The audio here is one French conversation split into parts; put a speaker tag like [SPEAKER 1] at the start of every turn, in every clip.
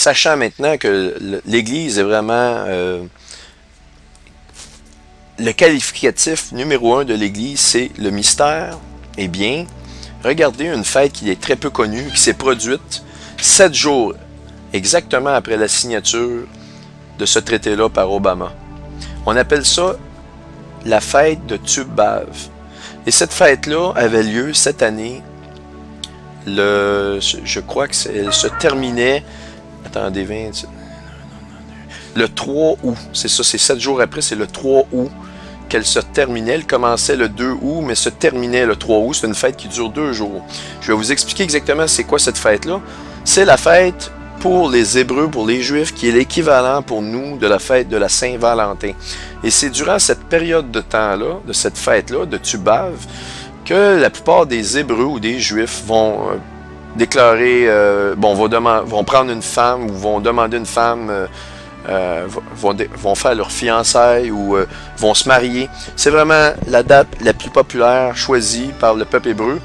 [SPEAKER 1] sachant maintenant que l'Église est vraiment le qualificatif numéro un de l'Église, c'est le mystère. Eh bien, regardez une fête qui est très peu connue, qui s'est produite 7 jours exactement après la signature de ce traité-là par Obama. On appelle ça la fête de Tube-Bave. Et cette fête-là avait lieu cette année, je crois que elle se terminait, attendez, le 3 août. C'est ça, c'est 7 jours après, c'est le 3 août qu'elle se terminait. Elle commençait le 2 août, mais se terminait le 3 août. C'est une fête qui dure 2 jours. Je vais vous expliquer exactement c'est quoi cette fête-là. C'est la fête pour les Hébreux, pour les Juifs, qui est l'équivalent pour nous de la fête de la Saint-Valentin. Et c'est durant cette période de temps-là, de cette fête-là, de Tubave, que la plupart des Hébreux ou des Juifs vont déclarer, vont prendre une femme ou vont demander une femme, vont faire leur fiançailles ou vont se marier. C'est vraiment la date la plus populaire choisie par le peuple hébreu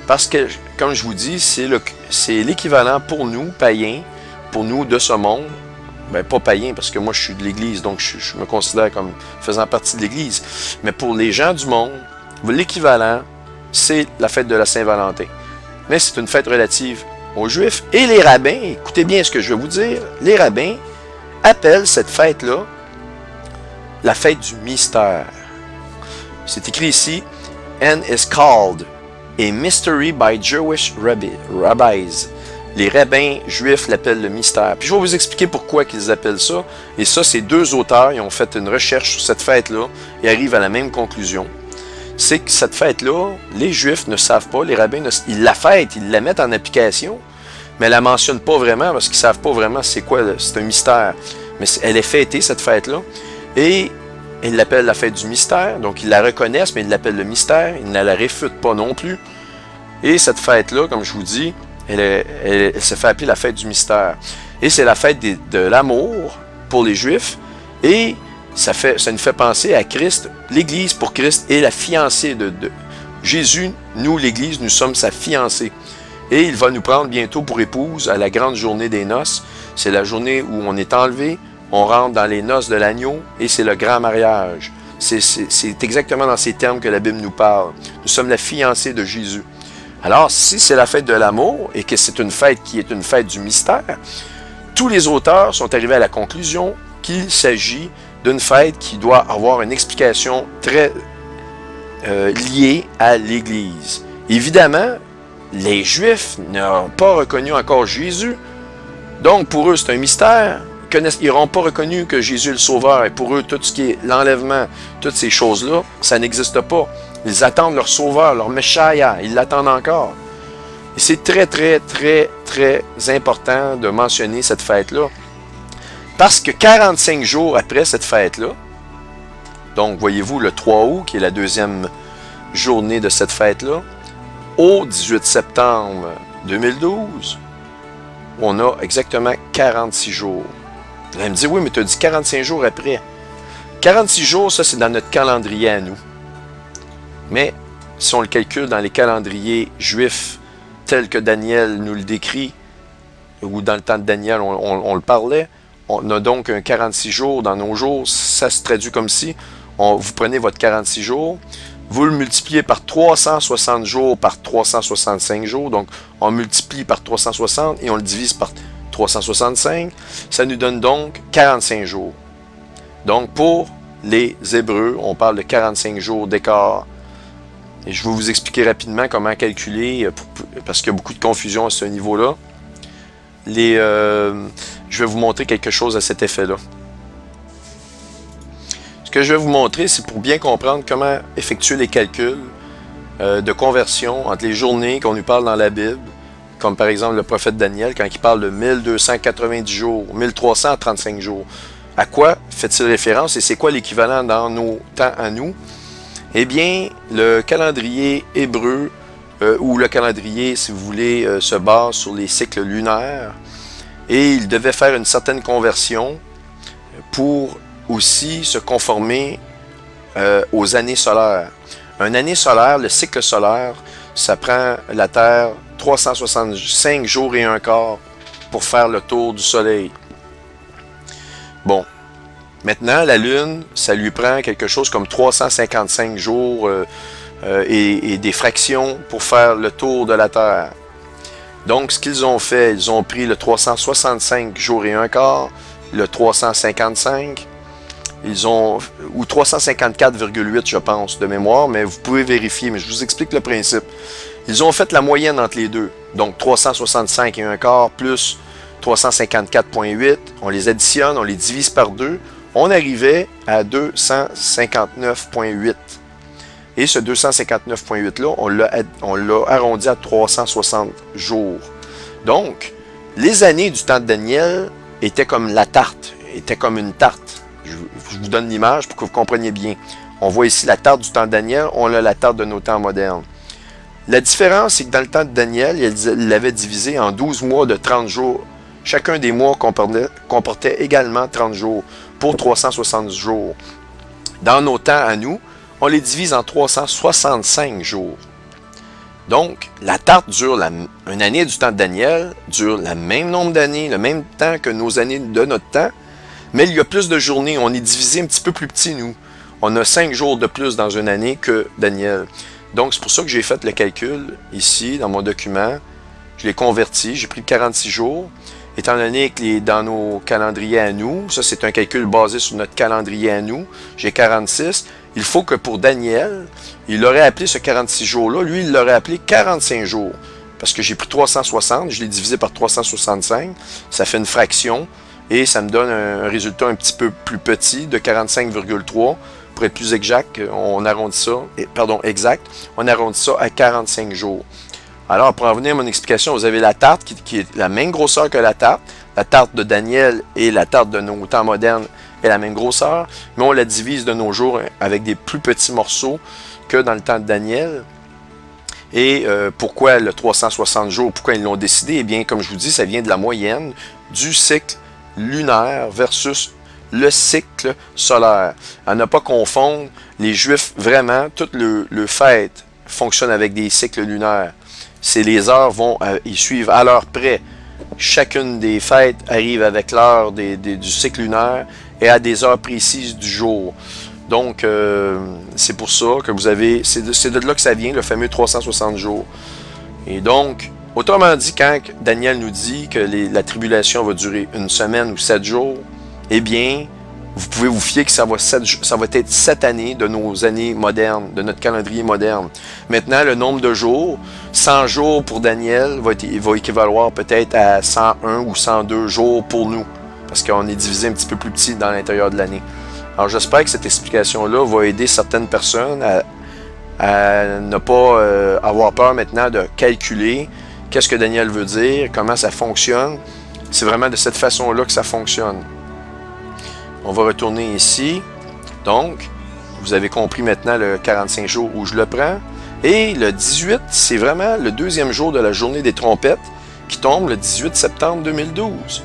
[SPEAKER 1] parce que, comme je vous dis, c'est l'équivalent pour nous, païens, pour nous de ce monde. Ben, pas païen, parce que moi je suis de l'Église, donc je me considère comme faisant partie de l'Église. Mais pour les gens du monde, l'équivalent, c'est la fête de la Saint-Valentin. Mais c'est une fête relative aux Juifs. Et les rabbins, écoutez bien ce que je vais vous dire, les rabbins appellent cette fête-là la fête du mystère. C'est écrit ici, and is called a mystery by Jewish rabbis. Les rabbins juifs l'appellent le mystère. Puis je vais vous expliquer pourquoi ils appellent ça. Et ça, c'est 2 auteurs, ils ont fait une recherche sur cette fête-là et arrivent à la même conclusion. C'est que cette fête-là, les Juifs ne savent pas, les rabbins, ils la fêtent, ils la mettent en application, mais ils ne la mentionnent pas vraiment parce qu'ils ne savent pas vraiment c'est quoi, c'est un mystère. Mais elle est fêtée, cette fête-là, et ils l'appellent la fête du mystère, donc ils la reconnaissent, mais ils l'appellent le mystère, ils ne la réfutent pas non plus. Et cette fête-là, comme je vous dis, elle se fait appeler la fête du mystère. Et c'est la fête de l'amour pour les Juifs, et ça nous fait penser à Christ, l'Église pour Christ est la fiancée de Jésus. Nous, l'Église, nous sommes sa fiancée. Et il va nous prendre bientôt pour épouse à la grande journée des noces. C'est la journée où on est enlevé, on rentre dans les noces de l'agneau et c'est le grand mariage. C'est exactement dans ces termes que la Bible nous parle. Nous sommes la fiancée de Jésus. Alors, si c'est la fête de l'amour et que c'est une fête qui est une fête du mystère, tous les auteurs sont arrivés à la conclusion qu'il s'agit d'une fête qui doit avoir une explication très liée à l'Église. Évidemment, les Juifs n'ont pas reconnu encore Jésus, donc pour eux c'est un mystère. Ils n'auront pas reconnu que Jésus est le Sauveur, et pour eux tout ce qui est l'enlèvement, toutes ces choses-là, ça n'existe pas. Ils attendent leur Sauveur, leur Messiah, ils l'attendent encore. Et c'est très, très, très, très important de mentionner cette fête-là. Parce que 45 jours après cette fête-là, donc voyez-vous le 3 août, qui est la deuxième journée de cette fête-là, au 18 septembre 2012, on a exactement 46 jours. Vous allez me dire, oui, mais tu as dit 45 jours après. 46 jours, ça c'est dans notre calendrier à nous. Mais si on le calcule dans les calendriers juifs tels que Daniel nous le décrit, ou dans le temps de Daniel on le parlait, on a donc un 46 jours dans nos jours. Ça se traduit comme si vous prenez votre 46 jours, vous le multipliez par 360 jours par 365 jours, donc on multiplie par 360 et on le divise par 365, ça nous donne donc 45 jours. Donc pour les Hébreux, on parle de 45 jours d'écart. Et je vais vous expliquer rapidement comment calculer, parce qu'il y a beaucoup de confusion à ce niveau-là. Je vais vous montrer quelque chose à cet effet-là. Ce que je vais vous montrer, c'est pour bien comprendre comment effectuer les calculs de conversion entre les journées qu'on nous parle dans la Bible, comme par exemple le prophète Daniel, quand il parle de 1290 jours, 1335 jours. À quoi fait-il référence et c'est quoi l'équivalent dans nos temps à nous? Eh bien, le calendrier hébreu, ou le calendrier, si vous voulez, se base sur les cycles lunaires, et il devait faire une certaine conversion pour aussi se conformer aux années solaires. Une année solaire, le cycle solaire, ça prend la Terre 365 jours et un quart pour faire le tour du Soleil. Bon, maintenant, la Lune, ça lui prend quelque chose comme 355 jours et des fractions pour faire le tour de la Terre. Donc, ce qu'ils ont fait, ils ont pris le 365 jours et un quart, le 355, ou 354,8 je pense de mémoire, mais vous pouvez vérifier, mais je vous explique le principe. Ils ont fait la moyenne entre les deux, donc 365 et un quart plus 354,8, on les additionne, on les divise par 2, on arrivait à 259,8. Et ce 259,8 là, on l'a arrondi à 360 jours. Donc, les années du temps de Daniel étaient comme la tarte, étaient comme une tarte. Je vous donne l'image pour que vous compreniez bien. On voit ici la tarte du temps de Daniel, on a la tarte de nos temps modernes. La différence, c'est que dans le temps de Daniel, il l'avait divisé en 12 mois de 30 jours. Chacun des mois comportait également 30 jours pour 360 jours. Dans nos temps à nous, on les divise en 365 jours. Donc, la tarte dure une année du temps de Daniel, dure le même nombre d'années, le même temps que nos années de notre temps, mais il y a plus de journées. On est divisé un petit peu plus petit, nous. On a 5 jours de plus dans une année que Daniel. Donc, c'est pour ça que j'ai fait le calcul ici, dans mon document. Je l'ai converti, j'ai pris 46 jours. Étant donné que dans nos calendriers à nous, ça c'est un calcul basé sur notre calendrier à nous, j'ai 46. Il faut que pour Daniel, il aurait appelé ce 46 jours-là, lui, il l'aurait appelé 45 jours. Parce que j'ai pris 360, je l'ai divisé par 365, ça fait une fraction, et ça me donne un résultat un petit peu plus petit, de 45,3. Pour être plus exact, on arrondit ça, exact, on arrondit ça à 45 jours. Alors, pour en venir à mon explication, vous avez la tarte qui est la même grosseur que la tarte de Daniel et la tarte de nos temps modernes est la même grosseur, mais on la divise de nos jours avec des plus petits morceaux que dans le temps de Daniel. Et pourquoi le 360 jours, pourquoi ils l'ont décidé? Eh bien, comme je vous dis, ça vient de la moyenne du cycle lunaire versus le cycle solaire. À ne pas confondre, les Juifs, vraiment, toutes les fêtes fonctionnent avec des cycles lunaires. C'est les heures ils suivent à l'heure près. Chacune des fêtes arrive avec l'heure du cycle lunaire et à des heures précises du jour. Donc, c'est pour ça que vous avez... C'est de là que ça vient, le fameux 360 jours. Et donc, autrement dit, quand Daniel nous dit que la tribulation va durer une semaine ou 7 jours, eh bien, vous pouvez vous fier que ça va être 7 années de nos années modernes, de notre calendrier moderne. Maintenant, le nombre de jours, 100 jours pour Daniel va équivaloir peut-être à 101 ou 102 jours pour nous, parce qu'on est divisé un petit peu plus petit dans l'intérieur de l'année. Alors, j'espère que cette explication-là va aider certaines personnes à ne pas avoir peur maintenant de calculer qu'est-ce que Daniel veut dire, comment ça fonctionne. C'est vraiment de cette façon-là que ça fonctionne. On va retourner ici. Donc, vous avez compris maintenant le 45 jours où je le prends. Et le 18, c'est vraiment le deuxième jour de la journée des trompettes qui tombe le 18 septembre 2012.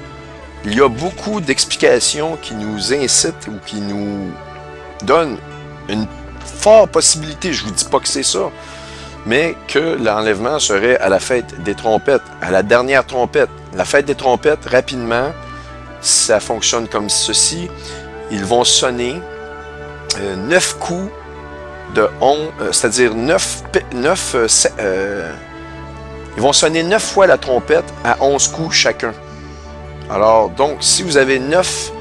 [SPEAKER 1] Il y a beaucoup d'explications qui nous incitent ou qui nous donnent une forte possibilité, je ne vous dis pas que c'est ça, mais que l'enlèvement serait à la fête des trompettes, à la dernière trompette. La fête des trompettes, rapidement, ça fonctionne comme ceci. Ils vont sonner 9 coups de 11, c'est-à-dire ils vont sonner 9 fois la trompette à 11 coups chacun. Alors, donc, si vous avez 9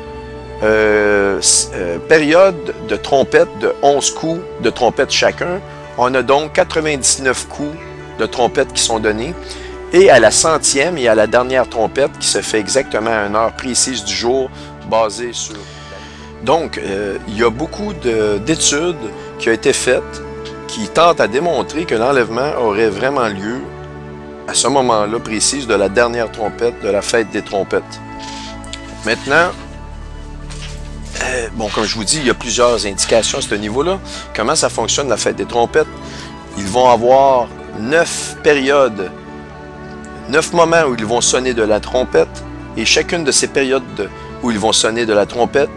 [SPEAKER 1] périodes de trompette de 11 coups de trompette chacun, on a donc 99 coups de trompette qui sont donnés. Et à la 100e et à la dernière trompette qui se fait exactement à une heure précise du jour basée sur... Donc, il y a beaucoup d'études qui ont été faites qui tentent à démontrer que l'enlèvement aurait vraiment lieu à ce moment-là précis de la dernière trompette de la fête des trompettes. Maintenant, bon, comme je vous dis, il y a plusieurs indications à ce niveau-là. Comment ça fonctionne la fête des trompettes? Ils vont avoir 9 périodes, 9 moments où ils vont sonner de la trompette, et chacune de ces périodes où ils vont sonner de la trompette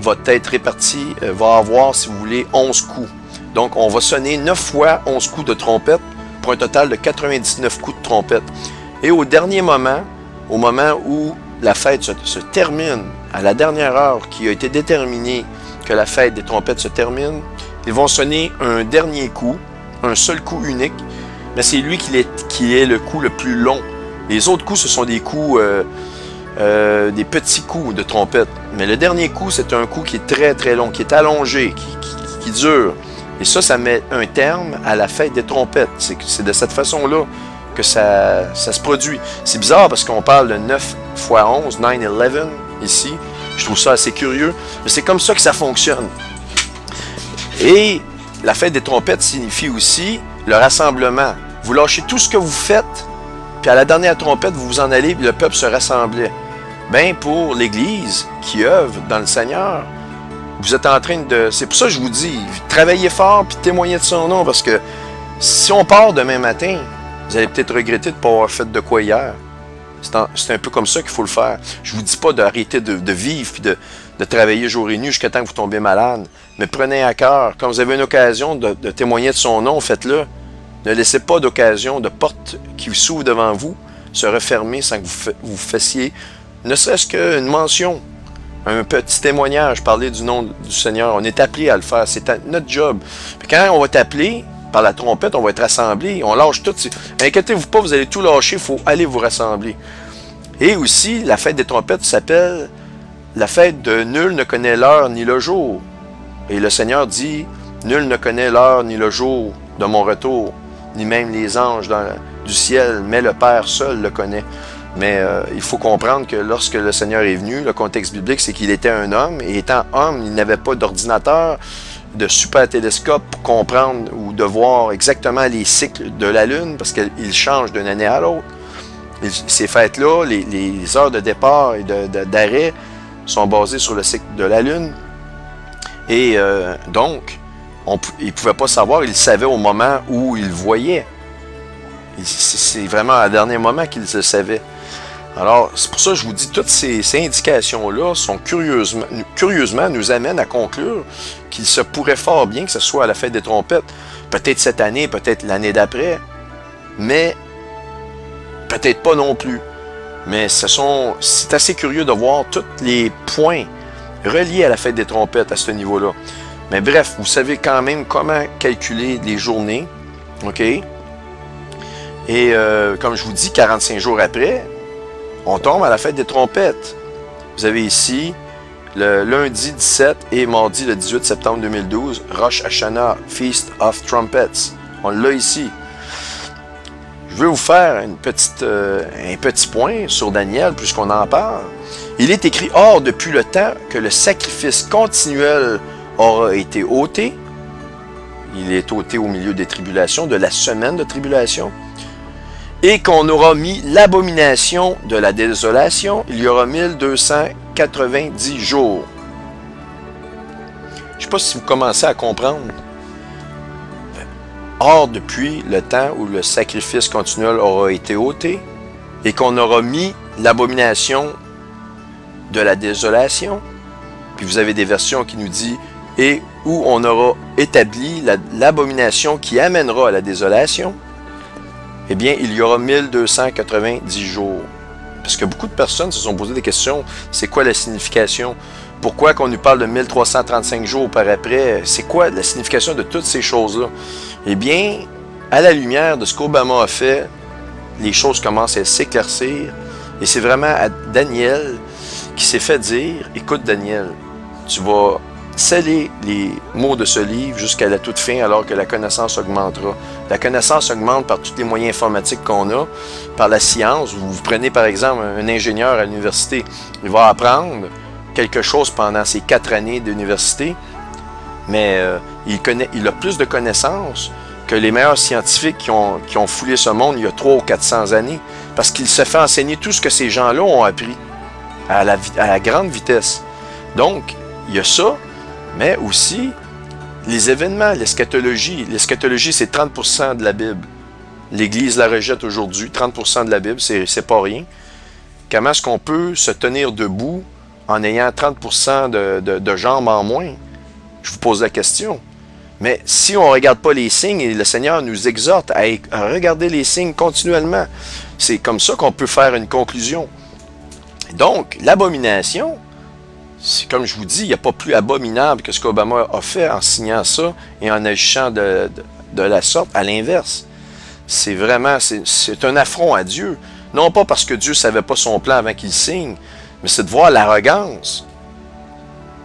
[SPEAKER 1] va être répartie, va avoir, si vous voulez, 11 coups. Donc, on va sonner 9 fois 11 coups de trompette pour un total de 99 coups de trompette. Et au dernier moment, au moment où la fête se termine, à la dernière heure qui a été déterminée que la fête des trompettes se termine, ils vont sonner un dernier coup, un seul coup unique, mais c'est lui qui est le coup le plus long. Les autres coups, ce sont des coups, des petits coups de trompette. Mais le dernier coup, c'est un coup qui est très très long, qui est allongé, qui dure. Et ça met un terme à la fête des trompettes. C'est de cette façon-là que ça se produit. C'est bizarre parce qu'on parle de 9 x 11, 9-11 ici. Je trouve ça assez curieux. Mais c'est comme ça que ça fonctionne. Et la fête des trompettes signifie aussi le rassemblement. Vous lâchez tout ce que vous faites, puis à la dernière trompette, vous vous en allez, puis le peuple se rassemblait. Ben, pour l'Église qui œuvre dans le Seigneur, vous êtes en train de... C'est pour ça que je vous dis, travaillez fort, puis témoignez de son nom, parce que si on part demain matin, vous allez peut-être regretter de ne pas avoir fait de quoi hier. C'est un peu comme ça qu'il faut le faire. Je ne vous dis pas d'arrêter de vivre, puis de travailler jour et nuit jusqu'à temps que vous tombez malade. Mais prenez à cœur, quand vous avez une occasion de témoigner de son nom, faites-le. Ne laissez pas d'occasion, de porte qui s'ouvre devant vous, se refermer sans que vous fassiez ne serait-ce qu'une mention, un petit témoignage, parler du nom du Seigneur. On est appelé à le faire, c'est notre job. Puis quand on va être appelé par la trompette, on va être rassemblés, on lâche tout. Inquiétez-vous pas, vous allez tout lâcher, il faut aller vous rassembler. Et aussi, la fête des trompettes s'appelle la fête de nul ne connaît l'heure ni le jour. Et le Seigneur dit, nul ne connaît l'heure ni le jour de mon retour, ni même les anges du ciel, mais le Père seul le connaît. Mais il faut comprendre que lorsque le Seigneur est venu, le contexte biblique, c'est qu'il était un homme, et étant homme, il n'avait pas d'ordinateur, de super télescope pour comprendre ou de voir exactement les cycles de la Lune, parce qu'il change d'une année à l'autre. Ces fêtes-là, les heures de départ et d'arrêt sont basées sur le cycle de la Lune. Et donc, il ne pouvait pas savoir, il savait au moment où il voyait. C'est vraiment à dernier moment qu'il le savait. Alors, c'est pour ça que je vous dis, toutes ces indications-là sont curieusement nous amènent à conclure qu'il se pourrait fort bien que ce soit à la fête des trompettes. Peut-être cette année, peut-être l'année d'après, mais peut-être pas non plus. Mais c'est assez curieux de voir tous les points reliés à la fête des trompettes à ce niveau-là. Mais bref, vous savez quand même comment calculer les journées, OK? Et comme je vous dis, 45 jours après, on tombe à la fête des trompettes. Vous avez ici le lundi 17 et mardi le 18 septembre 2012, Rosh Hashanah, Feast of Trumpets. On l'a ici. Je veux vous faire un petit point sur Daniel, puisqu'on en parle. Il est écrit, « Or, depuis le temps que le sacrifice continuel aura été ôté, il est ôté au milieu des tribulations, de la semaine de tribulation, et qu'on aura mis l'abomination de la désolation, il y aura 1290 jours. » Je ne sais pas si vous commencez à comprendre. Or, depuis le temps où le sacrifice continuel aura été ôté, et qu'on aura mis l'abomination de la désolation, puis vous avez des versions qui nous disent « et où on aura établi l'abomination qui amènera à la désolation », eh bien, il y aura 1290 jours. Parce que beaucoup de personnes se sont posées des questions. C'est quoi la signification? Pourquoi qu'on nous parle de 1335 jours par après? C'est quoi la signification de toutes ces choses-là? Eh bien, à la lumière de ce qu'Obama a fait, les choses commencent à s'éclaircir. Et c'est vraiment à Daniel qui s'est fait dire, « Écoute Daniel, tu vas sceller les mots de ce livre jusqu'à la toute fin alors que la connaissance augmentera. » La connaissance augmente par tous les moyens informatiques qu'on a, par la science. Vous prenez par exemple un ingénieur à l'université, il va apprendre quelque chose pendant ses 4 années d'université, mais il a plus de connaissances que les meilleurs scientifiques qui ont foulé ce monde il y a 300 ou 400 années, parce qu'il se fait enseigner tout ce que ces gens-là ont appris à la grande vitesse. Donc, il y a ça, mais aussi les événements, l'eschatologie. L'eschatologie, c'est 30% de la Bible. L'Église la rejette aujourd'hui, 30% de la Bible, c'est pas rien. Comment est-ce qu'on peut se tenir debout en ayant 30% de jambes en moins? Je vous pose la question. Mais si on ne regarde pas les signes, et le Seigneur nous exhorte à regarder les signes continuellement, c'est comme ça qu'on peut faire une conclusion. Donc, l'abomination, c'est comme je vous dis, il n'y a pas plus abominable que ce qu'Obama a fait en signant ça et en agissant de la sorte, à l'inverse. C'est vraiment, c'est un affront à Dieu. Non pas parce que Dieu ne savait pas son plan avant qu'il signe, mais c'est de voir l'arrogance.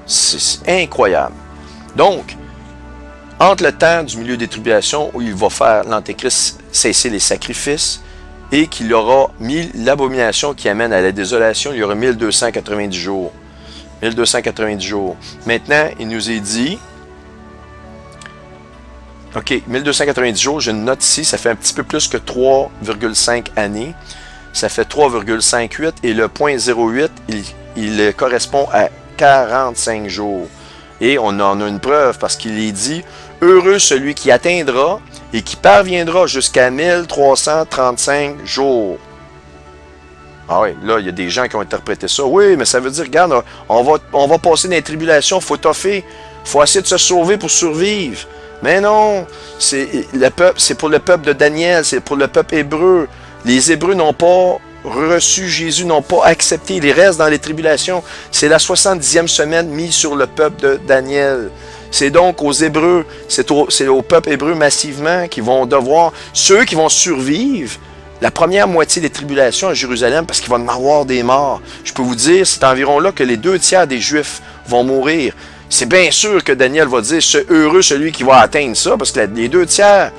[SPEAKER 1] C'est incroyable. Donc, entre le temps du milieu des tribulations où il va faire l'Antéchrist cesser les sacrifices et qu'il aura mis l'abomination qui amène à la désolation, il y aura 1290 jours. 1290 jours. Maintenant, il nous est dit, OK, 1290 jours, j'ai une note ici, ça fait un petit peu plus que 3,5 années. Ça fait 3,58 et le point 08, il correspond à 45 jours. Et on en a une preuve parce qu'il est dit, heureux celui qui atteindra et qui parviendra jusqu'à 1335 jours. Ah oui, là, il y a des gens qui ont interprété ça. Oui, mais ça veut dire, regarde, on va passer dans les tribulations, il faut toffer, il faut essayer de se sauver pour survivre. Mais non, c'est pour le peuple de Daniel, c'est pour le peuple hébreu. Les Hébreux n'ont pas reçu Jésus, n'ont pas accepté, ils restent dans les tribulations. C'est la 70e semaine mise sur le peuple de Daniel. C'est donc aux Hébreux, c'est au peuple hébreu massivement qui vont devoir, ceux qui vont survivre, la première moitié des tribulations à Jérusalem, parce qu'il va en avoir des morts. Je peux vous dire, c'est environ là que les 2 tiers des Juifs vont mourir. C'est bien sûr que Daniel va dire, heureux celui qui va atteindre ça, parce que les 2 tiers,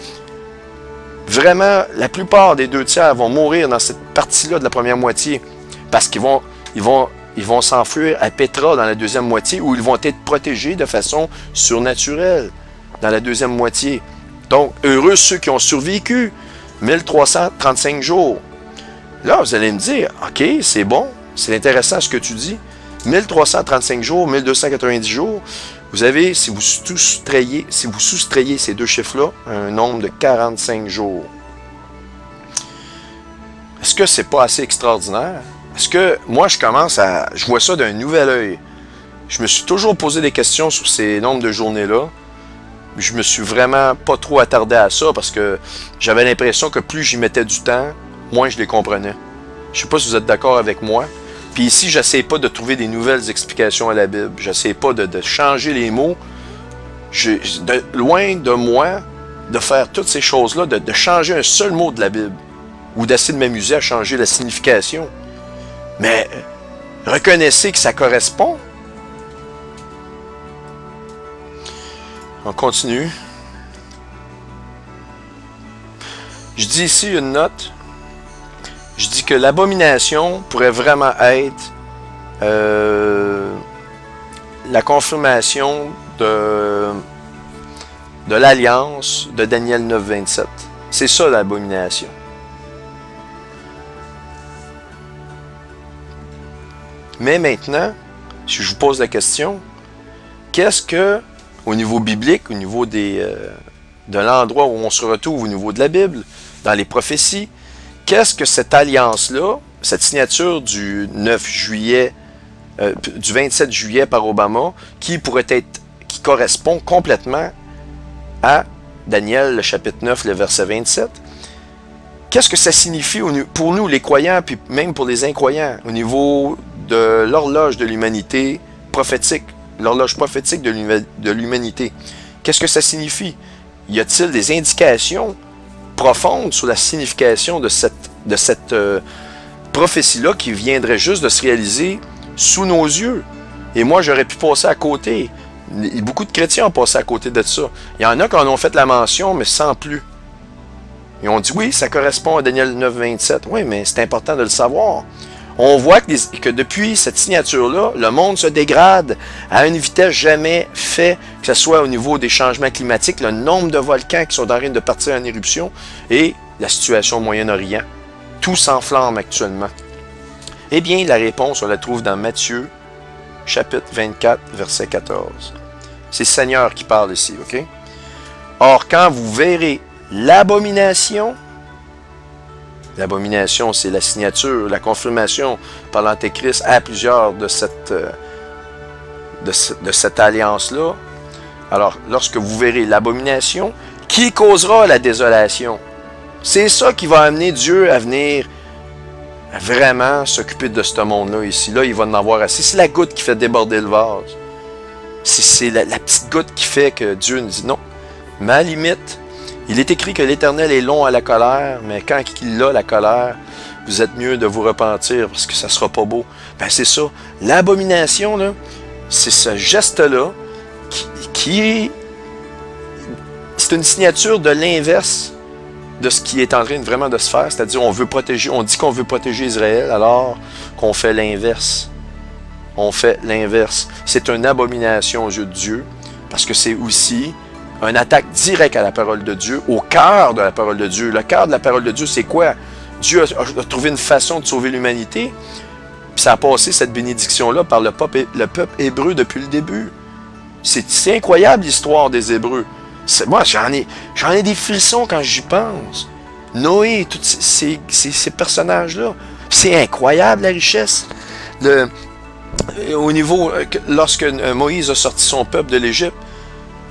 [SPEAKER 1] vraiment, la plupart des 2 tiers vont mourir dans cette partie-là de la première moitié, parce qu'ils vont s'enfuir à Pétra dans la deuxième moitié, où ils vont être protégés de façon surnaturelle dans la deuxième moitié. Donc, heureux ceux qui ont survécu 1335 jours. Là, vous allez me dire, OK, c'est bon, c'est intéressant ce que tu dis. 1335 jours, 1290 jours, vous avez, si vous soustrayez ces deux chiffres-là, un nombre de 45 jours. Est-ce que c'est pas assez extraordinaire? Est-ce que moi, je vois ça d'un nouvel œil? Je me suis toujours posé des questions sur ces nombres de journées-là. Je me suis vraiment pas trop attardé à ça parce que j'avais l'impression que plus j'y mettais du temps, moins je les comprenais. Je sais pas si vous êtes d'accord avec moi. Puis ici, j'essaie pas de trouver des nouvelles explications à la Bible. J'essaie pas de changer les mots. Loin de moi de faire toutes ces choses-là, de changer un seul mot de la Bible ou d'essayer de m'amuser à changer la signification. Mais reconnaissez que ça correspond. On continue. Je dis ici une note. Je dis que l'abomination pourrait vraiment être la confirmation de l'alliance de Daniel 9, 27. C'est ça l'abomination. Mais maintenant, si je vous pose la question, qu'est-ce que, au niveau biblique, au niveau de l'endroit où on se retrouve au niveau de la Bible, dans les prophéties, qu'est-ce que cette alliance-là, cette signature du 9 juillet, du 27 juillet par Obama, qui correspond complètement à Daniel, le chapitre 9, le verset 27, qu'est-ce que ça signifie pour nous, les croyants, puis même pour les incroyants, au niveau de l'horloge de l'humanité prophétique, l'horloge prophétique de l'humanité? Qu'est-ce que ça signifie? Y a-t-il des indications profondes sur la signification de cette prophétie-là qui viendrait juste de se réaliser sous nos yeux? Et moi, j'aurais pu passer à côté. Beaucoup de chrétiens ont passé à côté de ça. Il y en a qui en ont fait la mention, mais sans plus. Ils ont dit, oui, ça correspond à Daniel 9, 27. Oui, mais c'est important de le savoir. On voit que depuis cette signature-là, le monde se dégrade à une vitesse jamais faite, que ce soit au niveau des changements climatiques, le nombre de volcans qui sont en train de partir en éruption et la situation au Moyen-Orient. Tout s'enflamme actuellement. Eh bien, la réponse, on la trouve dans Matthieu, chapitre 24, verset 14. C'est le Seigneur qui parle ici, OK? Or, quand vous verrez l'abomination, l'abomination, c'est la signature, la confirmation par l'Antéchrist à plusieurs de cette alliance-là. Alors, lorsque vous verrez l'abomination, qui causera la désolation? C'est ça qui va amener Dieu à venir vraiment s'occuper de ce monde-là ici. Là, il va en avoir assez. C'est la goutte qui fait déborder le vase. C'est la petite goutte qui fait que Dieu nous dit non. Mais à la limite, il est écrit que l'Éternel est long à la colère, mais quand il a la colère, vous êtes mieux de vous repentir parce que ça ne sera pas beau. Ben c'est ça. L'abomination, là, c'est ce geste-là qui c'est une signature de l'inverse de ce qui est en train vraiment de se faire. C'est-à-dire, on dit qu'on veut protéger Israël, alors qu'on fait l'inverse. On fait l'inverse. C'est une abomination aux yeux de Dieu, parce que c'est aussi une attaque directe à la parole de Dieu, au cœur de la parole de Dieu. Le cœur de la parole de Dieu, c'est quoi? Dieu a trouvé une façon de sauver l'humanité, puis ça a passé cette bénédiction-là par le peuple hébreu depuis le début. C'est incroyable l'histoire des Hébreux. Moi, j'en ai des frissons quand j'y pense. Noé, tous ces personnages-là, c'est incroyable la richesse. Au niveau, lorsque Moïse a sorti son peuple de l'Égypte,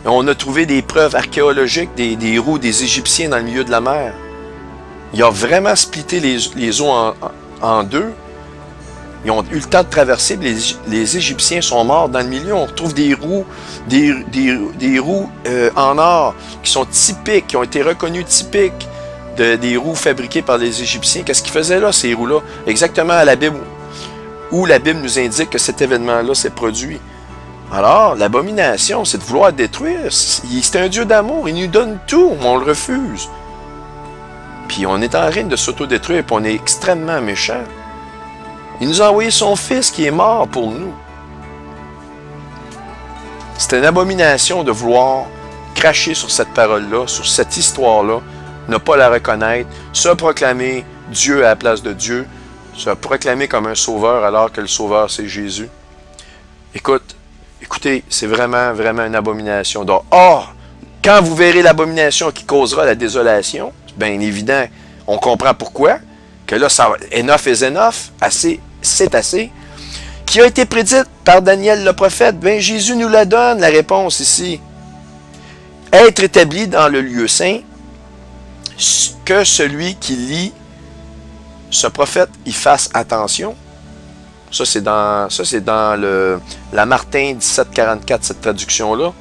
[SPEAKER 1] on a trouvé des preuves archéologiques des roues des Égyptiens dans le milieu de la mer. Il a vraiment splitté les eaux en deux. Ils ont eu le temps de traverser, mais les Égyptiens sont morts dans le milieu. On retrouve des roues, des roues en or qui sont typiques, qui ont été reconnues typiques des roues fabriquées par les Égyptiens. Qu'est-ce qu'ils faisaient là, ces roues-là? Exactement à la Bible, où la Bible nous indique que cet événement-là s'est produit. Alors, l'abomination, c'est de vouloir détruire. C'est un Dieu d'amour, il nous donne tout, mais on le refuse. Puis on est en train de s'autodétruire, puis on est extrêmement méchant. Il nous a envoyé son Fils qui est mort pour nous. C'est une abomination de vouloir cracher sur cette parole-là, sur cette histoire-là, ne pas la reconnaître, se proclamer Dieu à la place de Dieu, se proclamer comme un sauveur alors que le sauveur c'est Jésus. Écoutez, c'est vraiment, vraiment une abomination. Donc, quand vous verrez l'abomination qui causera la désolation, bien évident, on comprend pourquoi, que là, enough is enough, assez, c'est assez, qui a été prédite par Daniel le prophète. Bien, Jésus nous la donne, la réponse ici. Être établi dans le lieu saint, que celui qui lit ce prophète y fasse attention. Ça, c'est dans la Martin 1744, cette traduction-là.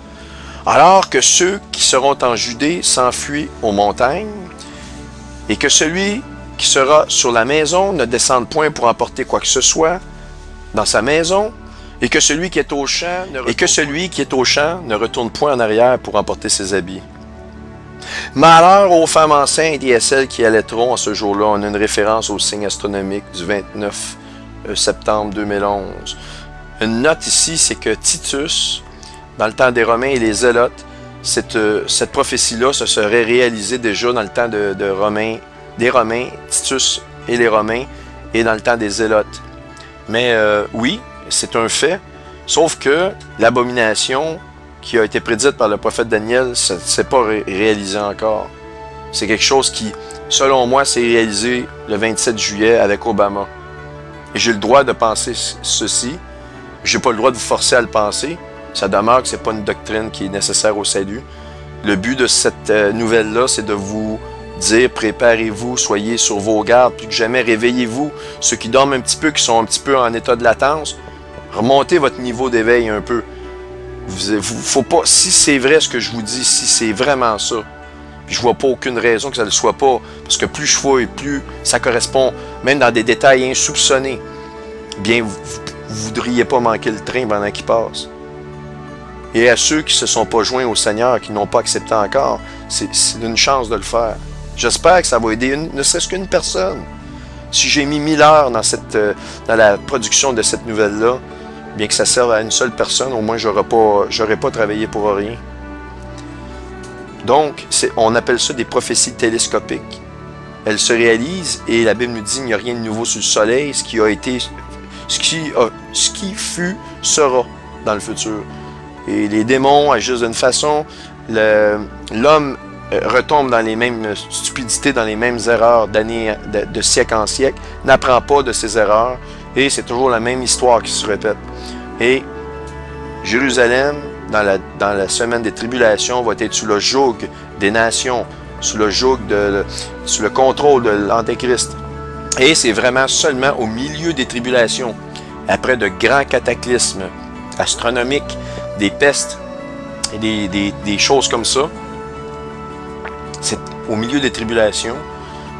[SPEAKER 1] Alors que ceux qui seront en Judée s'enfuient aux montagnes, et que celui qui sera sur la maison ne descende point pour emporter quoi que ce soit dans sa maison, et que celui qui est au champ ne retourne point en arrière pour emporter ses habits. Malheur aux femmes enceintes et à celles qui allaiteront en ce jour-là. On a une référence au signe astronomique du 29 septembre 2011. Une note ici, c'est que Titus, dans le temps des Romains et les Zélotes, cette prophétie-là se serait réalisée déjà dans le temps des Romains, Titus et les Romains, et dans le temps des Zélotes. Mais oui, c'est un fait, sauf que l'abomination qui a été prédite par le prophète Daniel, ça ne s'est pas réalisé encore. C'est quelque chose qui, selon moi, s'est réalisé le 27 juillet avec Obama. Et j'ai le droit de penser ceci. Je n'ai pas le droit de vous forcer à le penser. Ça demeure que ce n'est pas une doctrine qui est nécessaire au salut. Le but de cette nouvelle-là, c'est de vous dire, préparez-vous, soyez sur vos gardes, plus que jamais, réveillez-vous. Ceux qui dorment un petit peu, qui sont un petit peu en état de latence, remontez votre niveau d'éveil un peu. Faut pas, si c'est vrai ce que je vous dis, si c'est vraiment ça, puis je vois pas aucune raison que ça ne le soit pas, parce que plus je fouille, plus ça correspond, même dans des détails insoupçonnés, bien, vous ne voudriez pas manquer le train pendant qu'il passe. Et à ceux qui ne se sont pas joints au Seigneur, qui n'ont pas accepté encore, c'est une chance de le faire. J'espère que ça va aider ne serait-ce qu'une personne. Si j'ai mis 1000 heures dans la production de cette nouvelle-là, bien que ça serve à une seule personne, au moins j'aurais pas travaillé pour rien. Donc, on appelle ça des prophéties télescopiques. Elles se réalisent et la Bible nous dit qu'il n'y a rien de nouveau sur le soleil, ce qui fut sera dans le futur. Et les démons agissent d'une façon, l'homme retombe dans les mêmes stupidités, dans les mêmes erreurs de siècle en siècle, n'apprend pas de ses erreurs, et c'est toujours la même histoire qui se répète. Et Jérusalem, dans la semaine des tribulations, va être sous le joug des nations, sous le contrôle de l'Antéchrist. Et c'est vraiment seulement au milieu des tribulations, après de grands cataclysmes astronomiques, des pestes et des choses comme ça, c'est au milieu des tribulations,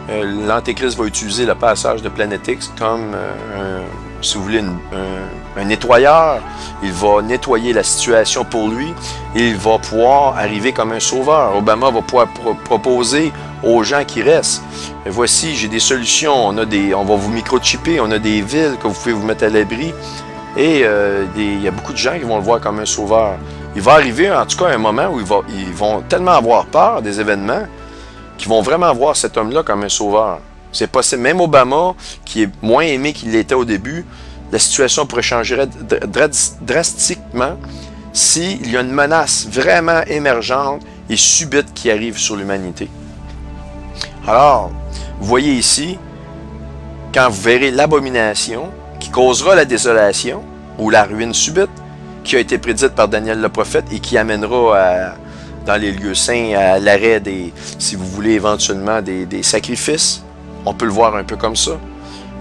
[SPEAKER 1] l'Antéchrist va utiliser le passage de Planète X comme, si vous voulez, un nettoyeur. Il va nettoyer la situation pour lui et il va pouvoir arriver comme un sauveur. Obama va pouvoir proposer aux gens qui restent. Voici, j'ai des solutions, on va vous microchipper, on a des villes que vous pouvez vous mettre à l'abri. Et il y a beaucoup de gens qui vont le voir comme un sauveur. Il va arriver, en tout cas, un moment où ils vont tellement avoir peur des événements qu'ils vont vraiment voir cet homme-là comme un sauveur. C'est possible. Même Obama, qui est moins aimé qu'il l'était au début, la situation pourrait changer drastiquement s'il y a une menace vraiment émergente et subite qui arrive sur l'humanité. Alors, vous voyez ici, quand vous verrez l'abomination qui causera la désolation ou la ruine subite, qui a été prédite par Daniel le prophète et qui amènera dans les lieux saints à l'arrêt si vous voulez éventuellement des sacrifices, on peut le voir un peu comme ça,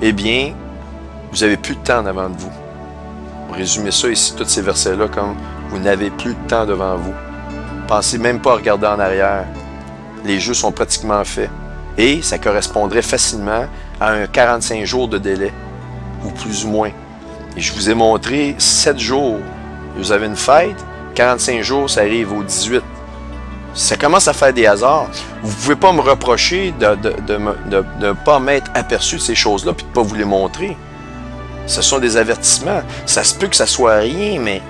[SPEAKER 1] eh bien, vous n'avez plus de temps devant vous. On résume ça ici, tous ces versets-là, comme vous n'avez plus de temps devant vous. Pensez même pas à regarder en arrière. Les jeux sont pratiquement faits. Et ça correspondrait facilement à un 45 jours de délai, ou plus ou moins. Et je vous ai montré 7 jours. Vous avez une fête, 45 jours, ça arrive au 18. Ça commence à faire des hasards. Vous ne pouvez pas me reprocher de ne pas m'être aperçu de ces choses-là puis de ne pas vous les montrer. Ce sont des avertissements. Ça se peut que ça soit rien, mais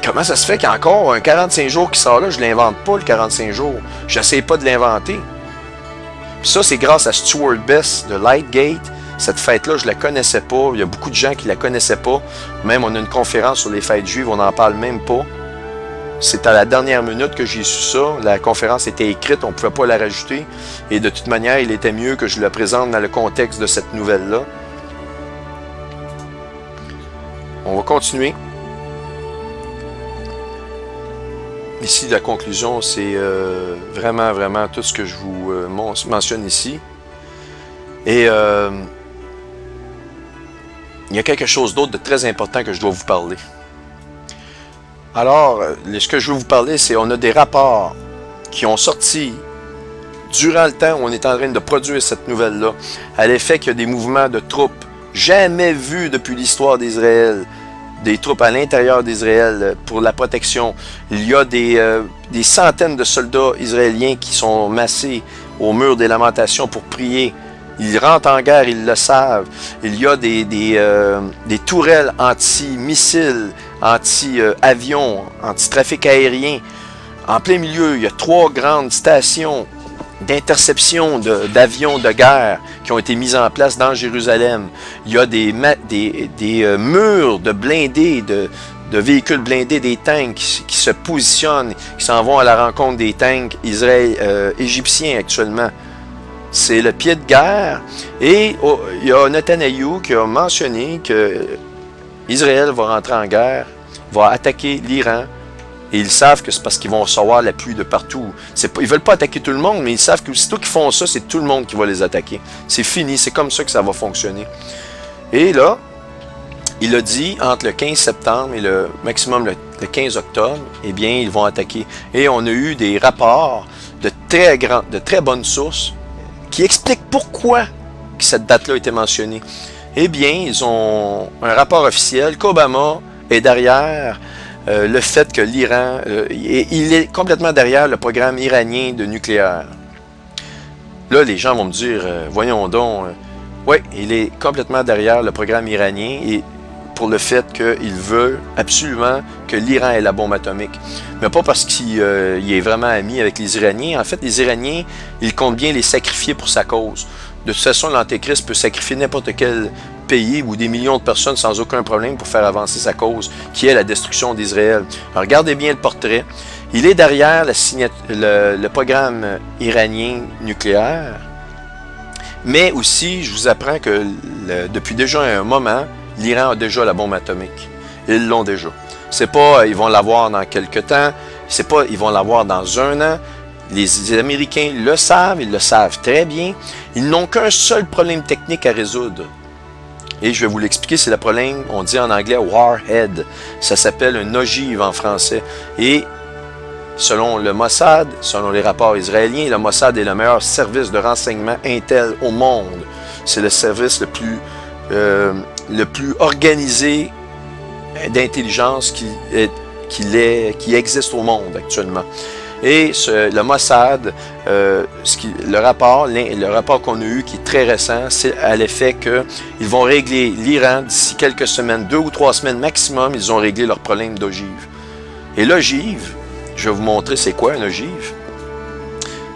[SPEAKER 1] comment ça se fait qu'il y a encore un 45 jours qui sort là? Je ne l'invente pas, le 45 jours. Je n'essaie pas de l'inventer. Puis ça, c'est grâce à Stuart Bess de Lightgate. Cette fête-là, je ne la connaissais pas. Il y a beaucoup de gens qui ne la connaissaient pas. Même, on a une conférence sur les fêtes juives, on n'en parle même pas. C'est à la dernière minute que j'ai su ça. La conférence était écrite, on ne pouvait pas la rajouter. Et de toute manière, il était mieux que je la présente dans le contexte de cette nouvelle-là. On va continuer. Ici, la conclusion, c'est vraiment, vraiment tout ce que je vous mentionne ici. Et il y a quelque chose d'autre de très important que je dois vous parler. Alors, ce que je veux vous parler, c'est on a des rapports qui ont sorti durant le temps où on est en train de produire cette nouvelle-là, à l'effet qu'il y a des mouvements de troupes jamais vus depuis l'histoire d'Israël, des troupes à l'intérieur d'Israël pour la protection. Il y a des centaines de soldats israéliens qui sont massés au mur des lamentations pour prier. Ils rentrent en guerre, ils le savent. Il y a des tourelles anti-missiles, anti-avions, anti-trafic aérien. En plein milieu, il y a 3 grandes stations d'interception d'avions de guerre qui ont été mises en place dans Jérusalem. Il y a des murs de blindés, de véhicules blindés, des tanks qui se positionnent, qui s'en vont à la rencontre des tanks égyptiens actuellement. C'est le pied de guerre. Et il y a Netanyahou qui a mentionné que Israël va rentrer en guerre, va attaquer l'Iran. Et ils savent que c'est parce qu'ils vont recevoir l'appui de partout. Ils ne veulent pas attaquer tout le monde, mais ils savent que aussitôt qu'ils font ça, c'est tout le monde qui va les attaquer. C'est fini, c'est comme ça que ça va fonctionner. Et là, il a dit, entre le 15 septembre et le maximum le 15 octobre, eh bien, ils vont attaquer. Et on a eu des rapports de très bonnes sources qui expliquent pourquoi cette date-là a été mentionnée. Eh bien, ils ont un rapport officiel qu'Obama est derrière le fait que l'Iran, il est complètement derrière le programme iranien de nucléaire. Là, les gens vont me dire, voyons donc, oui, il est complètement derrière le programme iranien et pour le fait qu'il veut absolument que l'Iran ait la bombe atomique. Mais pas parce qu'il est vraiment ami avec les Iraniens. En fait, les Iraniens, ils comptent bien les sacrifier pour sa cause. De toute façon, l'Antéchrist peut sacrifier n'importe quel pays ou des millions de personnes sans aucun problème pour faire avancer sa cause, qui est la destruction d'Israël. Regardez bien le portrait. Il est derrière le programme iranien nucléaire, mais aussi, je vous apprends que depuis déjà un moment, l'Iran a déjà la bombe atomique. Ils l'ont déjà. C'est pas ils vont l'avoir dans quelques temps, c'est pas ils vont l'avoir dans un an. Les Américains le savent, ils le savent très bien. Ils n'ont qu'un seul problème technique à résoudre. Et je vais vous l'expliquer, c'est le problème, on dit en anglais Warhead. Ça s'appelle un ogive en français. Et selon le Mossad, selon les rapports israéliens, le Mossad est le meilleur service de renseignement Intel au monde. C'est le service le plus organisé d'intelligence qui existe au monde actuellement. Et le Mossad, le rapport qu'on a eu, qui est très récent, c'est à l'effet qu'ils vont régler l'Iran d'ici quelques semaines, 2 ou 3 semaines maximum, ils ont réglé leur problème d'ogive. Et l'ogive, je vais vous montrer c'est quoi un ogive.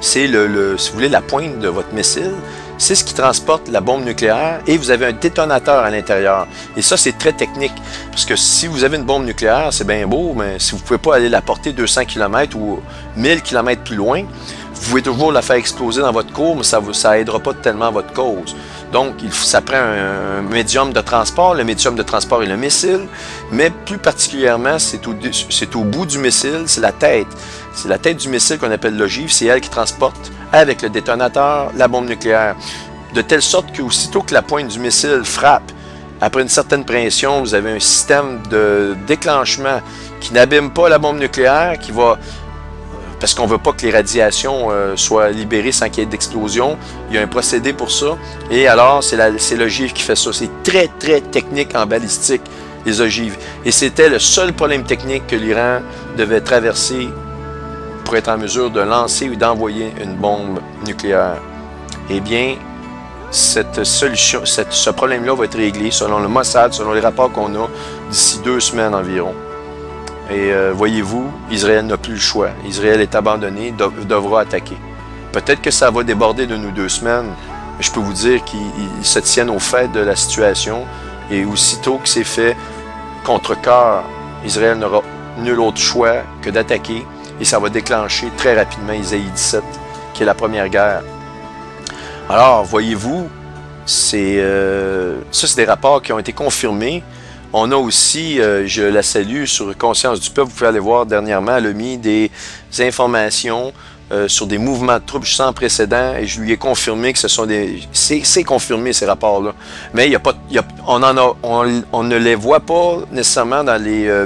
[SPEAKER 1] C'est si vous voulez, la pointe de votre missile. C'est ce qui transporte la bombe nucléaire et vous avez un détonateur à l'intérieur. Et ça, c'est très technique. Parce que si vous avez une bombe nucléaire, c'est bien beau, mais si vous ne pouvez pas aller la porter 200 km ou 1000 km plus loin, vous pouvez toujours la faire exploser dans votre cour, mais ça n'aidera pas tellement votre cause. Donc, ça prend un médium de transport. Le médium de transport est le missile, mais plus particulièrement, c'est au bout du missile, c'est la tête. C'est la tête du missile qu'on appelle l'ogive, c'est elle qui transporte avec le détonateur la bombe nucléaire. De telle sorte qu'aussitôt que la pointe du missile frappe, après une certaine pression, vous avez un système de déclenchement qui n'abîme pas la bombe nucléaire, qui va... Parce qu'on ne veut pas que les radiations soient libérées sans qu'il y ait d'explosion. Il y a un procédé pour ça. Et alors, c'est l'ogive qui fait ça. C'est très, très technique en balistique, les ogives. Et c'était le seul problème technique que l'Iran devait traverser pour être en mesure de lancer ou d'envoyer une bombe nucléaire. Eh bien, ce problème-là va être réglé selon le Mossad, selon les rapports qu'on a, d'ici 2 semaines environ. Et voyez-vous, Israël n'a plus le choix. Israël est abandonné, devra attaquer. Peut-être que ça va déborder de nous 2 semaines, mais je peux vous dire qu'ils se tiennent au fait de la situation. Et aussitôt que c'est fait, contre cœur, Israël n'aura nul autre choix que d'attaquer. Et ça va déclencher très rapidement Isaïe 17, qui est la première guerre. Alors, voyez-vous, ça c'est des rapports qui ont été confirmés. On a aussi, je la salue, sur Conscience du Peuple, vous pouvez aller voir dernièrement, elle a mis des informations sur des mouvements de troupes sans précédent et je lui ai confirmé que ce sont des... C'est confirmé ces rapports-là. Mais il y a pas, on ne les voit pas nécessairement dans les